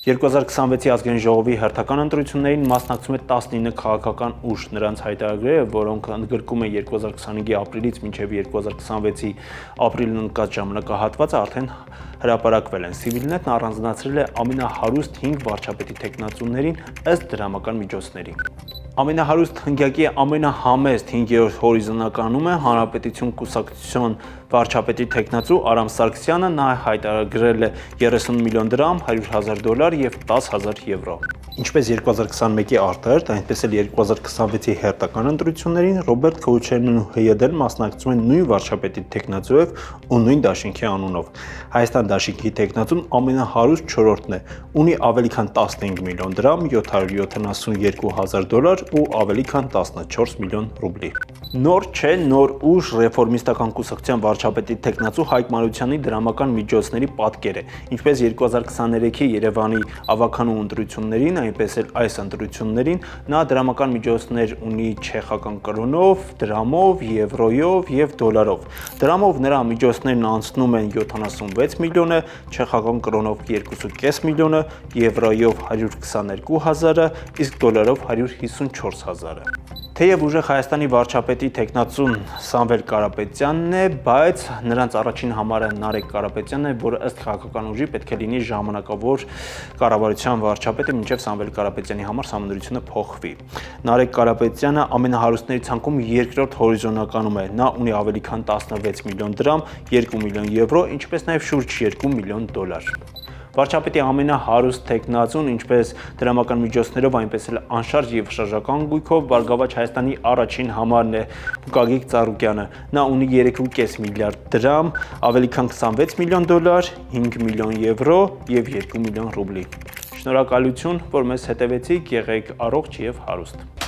2026-ի ազգային ժողովի հերթական ընտրություններին մասնակցում է 19 քաղաքական ուժ, նրանց հայտարարները, որոնք ընդգրկում են 2025-ի ապրիլից մինչև 2026-ի ապրիլն ընկած ժամանակահատվածը, արդեն հրապարակվել են։ Civilnet-ն առանձնացրել է ամենահարուստ 5 վարչապետի թեկնածուներին ըստ դրամական միջոցների։ Ամենահարուստ հնգյակի ամենահամեստ 5-րդ հորիզոնականում է Հանրապետություն կուսակցության վարչապետի թեկնածու Արամ Սարգսյանը, նա հայտարարել է 30 միլիոն դրամ, $100,000 և 10,000 եվրո։ Ինչպես 2021-ի արտահերթ, այնպես էլ 2026-ի հերթական ընտրություններին Ռոբերտ Քոչարյանն ու ՀՅԴ-ն մասնակցում են նույն վարչապետի թեկնածուով ու նույն դաշինքի անունով։ Հայաստան դաշինքի թեկնածուն ամենահարուստ 4-րդն է, ունի ավելի քան 15 միլիոն դրամ, $772,000 ու ավելի քան 14 միլիոն ռուբլի։ Նոր չէ, նոր ուժ ռեֆորմիստական կուսակցության վարչապետի թեկնածու Հայկ Մանուկյանի դրամական միջոցների պատկեր է։ Ինչպես 2023-ի Երևանի ավագանու ընտրություններին, այնպես էլ այս ընտրություններին նա դրամական միջոցներ ունի չեխական կրոնով, դրամով, եվրոյով և դոլարով։ Դրամով նրա միջոցներն անցնում են 76 միլիոնը, չեխական կրոնով 2.5 միլիոնը, եվրոյով 122,000, իսկ դոլարով 154,000։ Թեև ուժեղ Հայաստանի վարչապետի թեկնածուն Սամվել Կարապետյանն է, բայց նրանց առաջին համարը Նարեկ Կարապետյանն է, որը ըստ քաղաքական ուժի պետք է լինի ժամանակավոր կառավարության վարչապետը, մինչև Սամվել Կարապետյանի համար սահմանադրությունը փոխվի։ Նարեկ Կարապետյանը ամենահարուստների ցանկում երկրորդ հորիզոնականում է, նա ունի ավելի քան 16 միլիոն դրամ, 2 միլիոն եվրո, ինչպես նաև շուրջ 2 միլիոն դոլար։ Վարչապետի ամենահարուստ թեկնածուն, ինչպես դրամական միջոցներով, այնպես էլ անշարժ և շարժական գույքով Բարգավաճ Հայաստանի առաջին համարն է Գագիկ Ծառուկյանը։ Նա ունի 3.5 միլիարդ դրամ, ավելի քան 26 միլիոն դոլար, 5 միլիոն եվրո և 2 միլիոն ռուբլի։ Շնորհակալություն, որ մեզ հետևեցիք, եղեք առողջ և հարուստ։